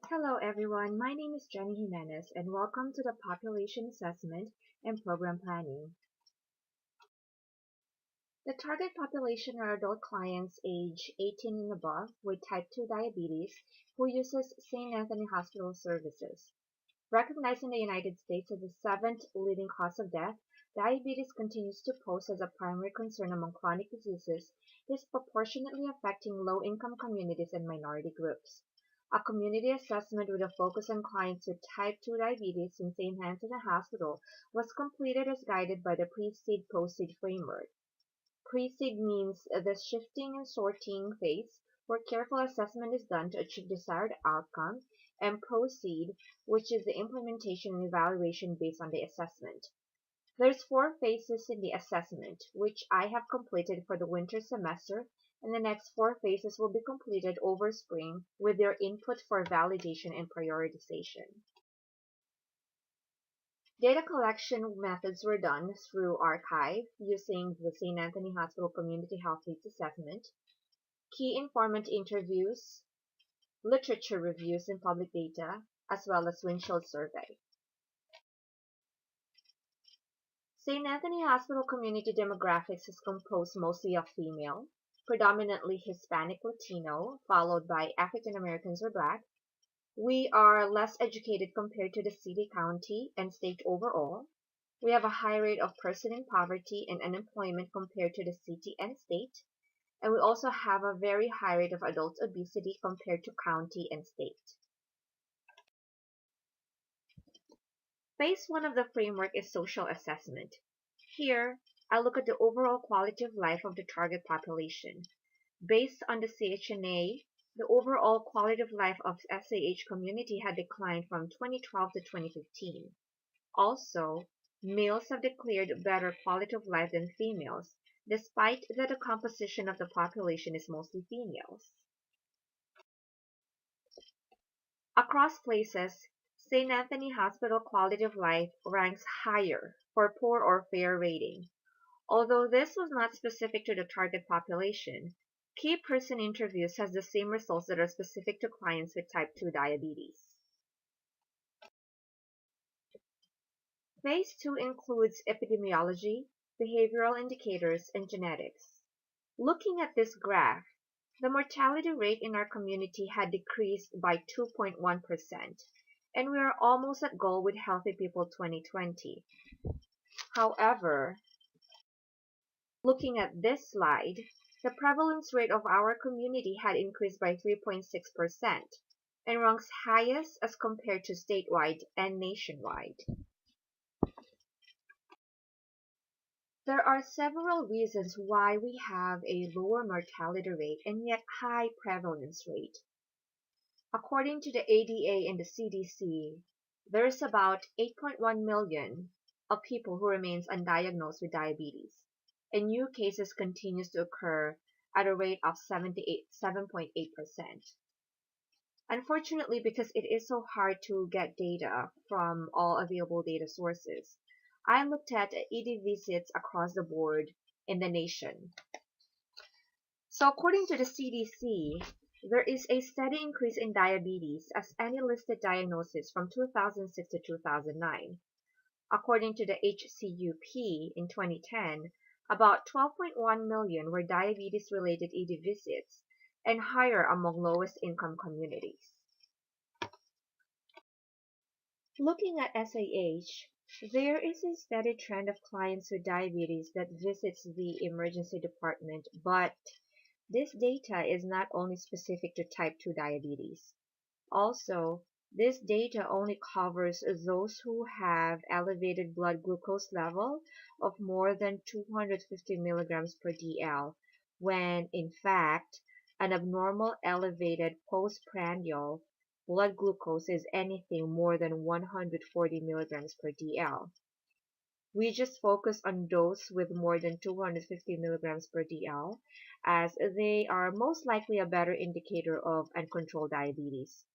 Hello everyone, my name is Jenny Jimenez and welcome to the Population Assessment and Program Planning. The target population are adult clients age 18 and above with type 2 diabetes who uses St. Anthony Hospital services. Recognized in the United States as the seventh leading cause of death, diabetes continues to pose as a primary concern among chronic diseases, disproportionately affecting low-income communities and minority groups. A community assessment with a focus on clients with type 2 diabetes in St. Anthony Hospital was completed as guided by the Pre-Seed Post-Seed framework. Pre-seed means the shifting and sorting phase, where careful assessment is done to achieve desired outcome, and post-seed, which is the implementation and evaluation based on the assessment. There's four phases in the assessment, which I have completed for the winter semester, and the next four phases will be completed over spring with their input for validation and prioritization. Data collection methods were done through archive using the St. Anthony Hospital Community Health Needs Assessment, key informant interviews, literature reviews and public data, as well as windshield survey. St. Anthony Hospital community demographics is composed mostly of female, predominantly Hispanic Latino, followed by African Americans or Black. We are less educated compared to the city, county, and state overall. We have a high rate of person in poverty and unemployment compared to the city and state. And we also have a very high rate of adult obesity compared to county and state. Phase 1 of the framework is social assessment. Here, I look at the overall quality of life of the target population. Based on the CHNA, the overall quality of life of SAH community had declined from 2012 to 2015. Also, males have declared better quality of life than females, despite that the composition of the population is mostly females. Across places, St. Anthony Hospital quality of life ranks higher for poor or fair rating. Although this was not specific to the target population, key person interviews has the same results that are specific to clients with type 2 diabetes. Phase 2 includes epidemiology, behavioral indicators, and genetics. Looking at this graph, the mortality rate in our community had decreased by 2.1%, and we are almost at goal with Healthy People 2020. However, looking at this slide, the prevalence rate of our community had increased by 3.6% and ranks highest as compared to statewide and nationwide. There are several reasons why we have a lower mortality rate and yet high prevalence rate. According to the ADA and the CDC, there's about 8.1 million of people who remains undiagnosed with diabetes, and new cases continues to occur at a rate of 7.8%. Unfortunately, because it is so hard to get data from all available data sources, I looked at ED visits across the board in the nation. So according to the CDC, there is a steady increase in diabetes as any listed diagnosis from 2006 to 2009. According to the HCUP in 2010, about 12.1 million were diabetes-related ED visits and higher among lowest income communities. Looking at SAH, there is a steady trend of clients with diabetes that visits the emergency department, but this data is not only specific to type 2 diabetes. Also, this data only covers those who have elevated blood glucose level of more than 250 milligrams per DL, when in fact, an abnormal elevated postprandial blood glucose is anything more than 140 milligrams per DL. We just focus on those with more than 250 milligrams per DL, as they are most likely a better indicator of uncontrolled diabetes.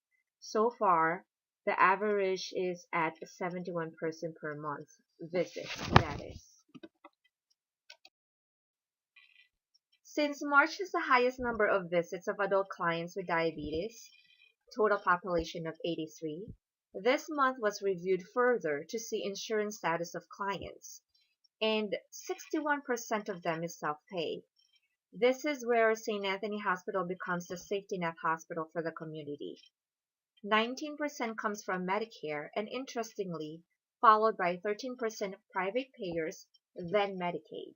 So far, the average is at 71 person per month visits, that is. Since March has the highest number of visits of adult clients with diabetes, total population of 83. This month was reviewed further to see insurance status of clients, and 61% of them is self-pay. This is where St. Anthony Hospital becomes the safety net hospital for the community. 19% comes from Medicare, and interestingly, followed by 13% of private payers, then Medicaid.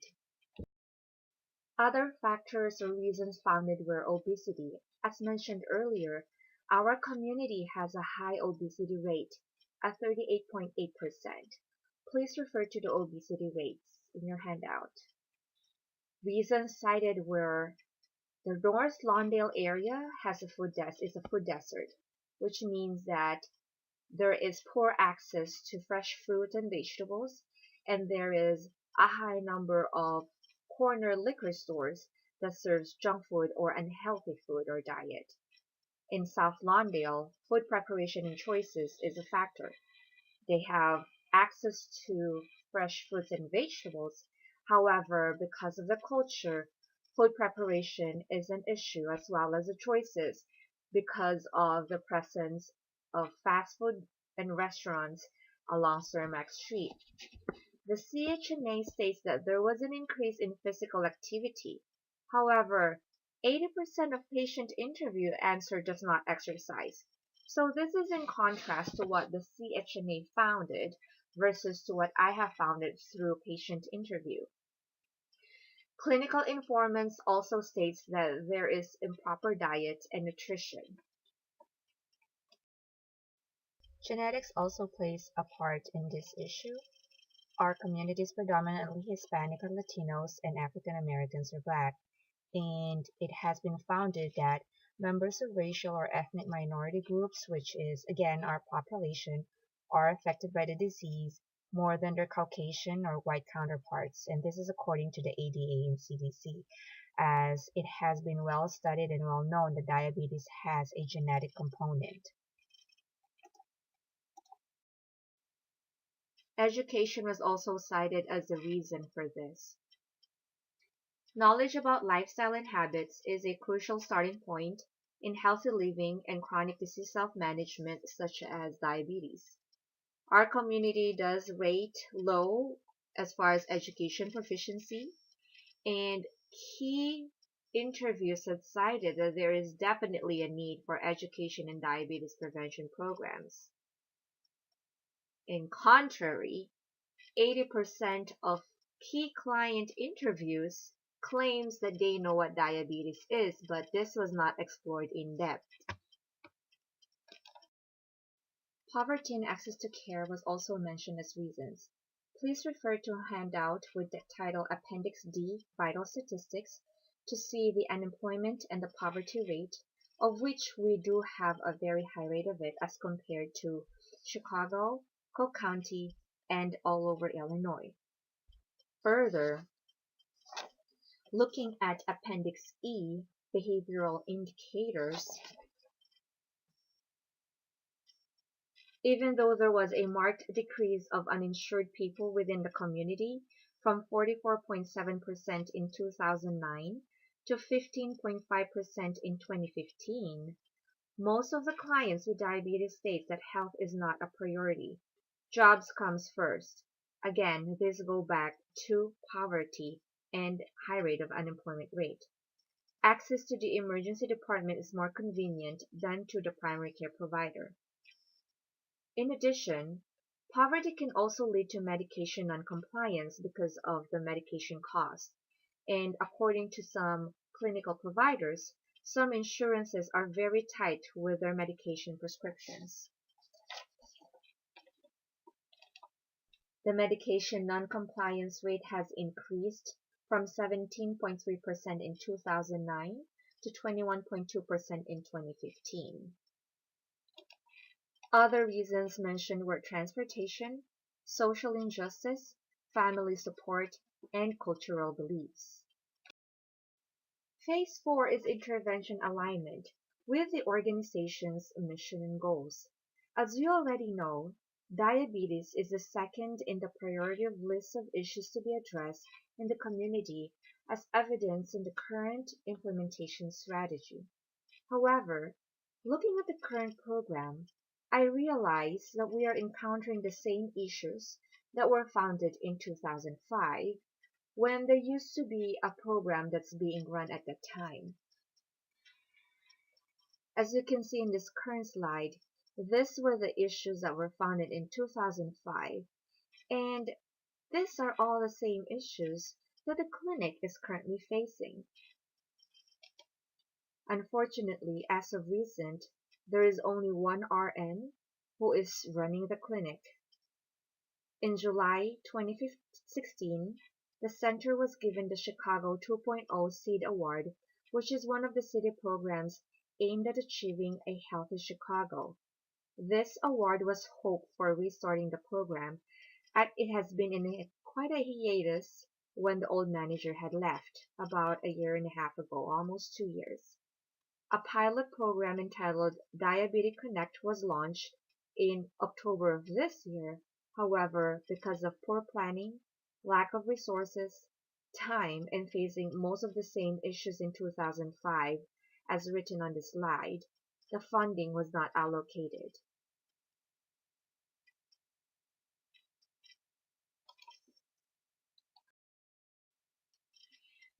Other factors or reasons founded were obesity. As mentioned earlier, our community has a high obesity rate at 38.8%. Please refer to the obesity rates in your handout. Reasons cited were the North Lawndale area is a food desert, which means that there is poor access to fresh fruit and vegetables, and there is a high number of corner liquor stores that serves junk food or unhealthy food or diet. In South Lawndale, food preparation and choices is a factor. They have access to fresh fruits and vegetables. However, because of the culture, food preparation is an issue as well as the choices because of the presence of fast food and restaurants along Cermak Street. The CHNA states that there was an increase in physical activity. However, 80% of patient interview answered does not exercise. So this is in contrast to what the CHNA founded versus to what I have founded through patient interview. Clinical informants also states that there is improper diet and nutrition. Genetics also plays a part in this issue. Our community is predominantly Hispanic or Latinos, and African Americans are Black, and it has been founded that members of racial or ethnic minority groups, which is again our population, are affected by the disease more than their Caucasian or white counterparts, and this is according to the ADA and CDC, as it has been well studied and well known that diabetes has a genetic component. Education was also cited as a reason for this. Knowledge about lifestyle and habits is a crucial starting point in healthy living and chronic disease self-management such as diabetes. Our community does rate low as far as education proficiency, and key interviews have cited that there is definitely a need for education and diabetes prevention programs. In contrary, 80% of key client interviews claims that they know what diabetes is, but this was not explored in depth. Poverty and access to care was also mentioned as reasons. Please refer to a handout with the title Appendix D, Vital Statistics, to see the unemployment and the poverty rate, of which we do have a very high rate of it as compared to Chicago, Cook County, and all over Illinois. Further, looking at Appendix E, Behavioral Indicators, even though there was a marked decrease of uninsured people within the community from 44.7% in 2009 to 15.5% in 2015, most of the clients with diabetes state that health is not a priority. Jobs comes first. Again, this go back to poverty and high rate of unemployment rate. Access to the emergency department is more convenient than to the primary care provider. In addition, poverty can also lead to medication noncompliance because of the medication cost. And according to some clinical providers, some insurances are very tight with their medication prescriptions. The medication noncompliance rate has increased from 17.3% in 2009 to 21.2% in 2015. Other reasons mentioned were transportation, social injustice, family support, and cultural beliefs. Phase 4 is intervention alignment with the organization's mission and goals. As you already know, diabetes is the second in the priority of list of issues to be addressed in the community as evidenced in the current implementation strategy. However, Looking at the current program, I realize that we are encountering the same issues that were founded in 2005 when there used to be a program that's being run at that time. As you can see in this current slide, these were the issues that were founded in 2005, and these are all the same issues that the clinic is currently facing. Unfortunately, as of recent, there is only one RN who is running the clinic. In July 2016, the center was given the Chicago 2.0 Seed Award, which is one of the city programs aimed at achieving a healthy Chicago. This award was hoped for restarting the program, as it has been in quite a hiatus when the old manager had left about a year and a half ago, almost 2 years. A pilot program entitled Diabetic Connect was launched in October of this year. However, because of poor planning, lack of resources, time, and facing most of the same issues in 2005 as written on the slide, the funding was not allocated.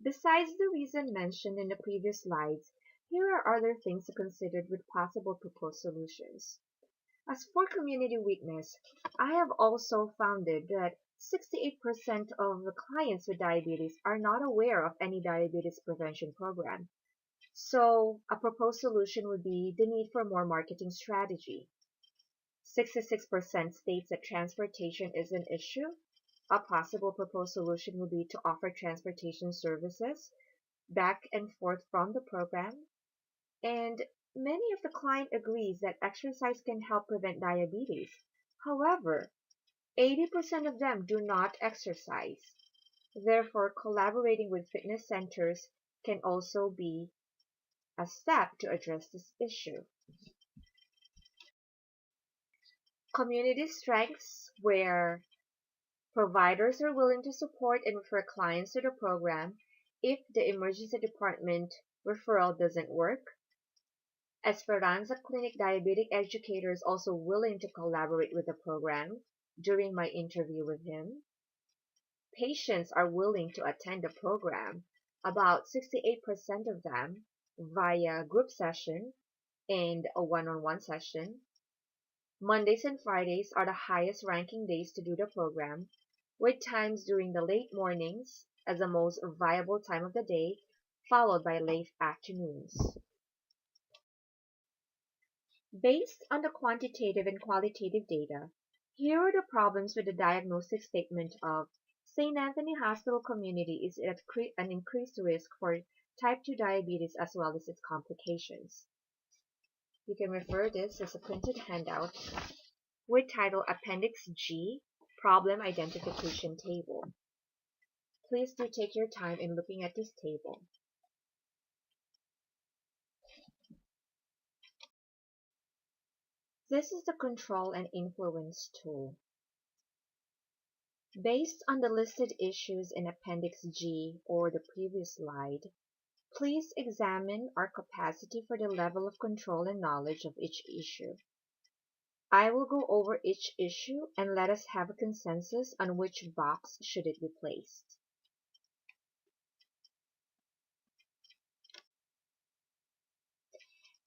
Besides the reason mentioned in the previous slides, here are other things to consider with possible proposed solutions. As for community witness, I have also found that 68% of the clients with diabetes are not aware of any diabetes prevention program. So a proposed solution would be the need for more marketing strategy. 66% states that transportation is an issue. A possible proposed solution would be to offer transportation services back and forth from the program. And many of the client agrees that exercise can help prevent diabetes. However, 80% of them do not exercise. Therefore, collaborating with fitness centers can also be a step to address this issue. Community strengths, where providers are willing to support and refer clients to the program if the emergency department referral doesn't work. Esperanza Clinic diabetic educator is also willing to collaborate with the program during my interview with him. Patients are willing to attend the program, about 68% of them, via group session and a one-on-one session. Mondays and Fridays are the highest ranking days to do the program, with times during the late mornings as the most viable time of the day, followed by late afternoons. Based on the quantitative and qualitative data, here are the problems with the diagnostic statement of St. Anthony Hospital Community is at an increased risk for type 2 diabetes as well as its complications. You can refer this as a printed handout with title Appendix G, Problem Identification Table. Please do take your time in looking at this table. This is the control and influence tool. Based on the listed issues in Appendix G or the previous slide, please examine our capacity for the level of control and knowledge of each issue. I will go over each issue and let us have a consensus on which box should it be placed.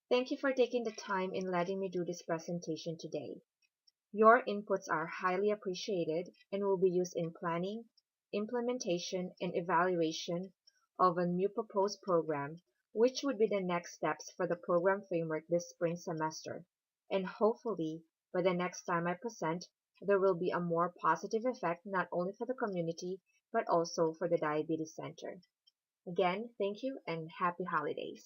Thank you for taking the time in letting me do this presentation today. Your inputs are highly appreciated and will be used in planning, implementation, and evaluation of a new proposed program, which would be the next steps for the program framework this spring semester. And hopefully, by the next time I present, there will be a more positive effect not only for the community, but also for the Diabetes Center. Again, thank you and happy holidays.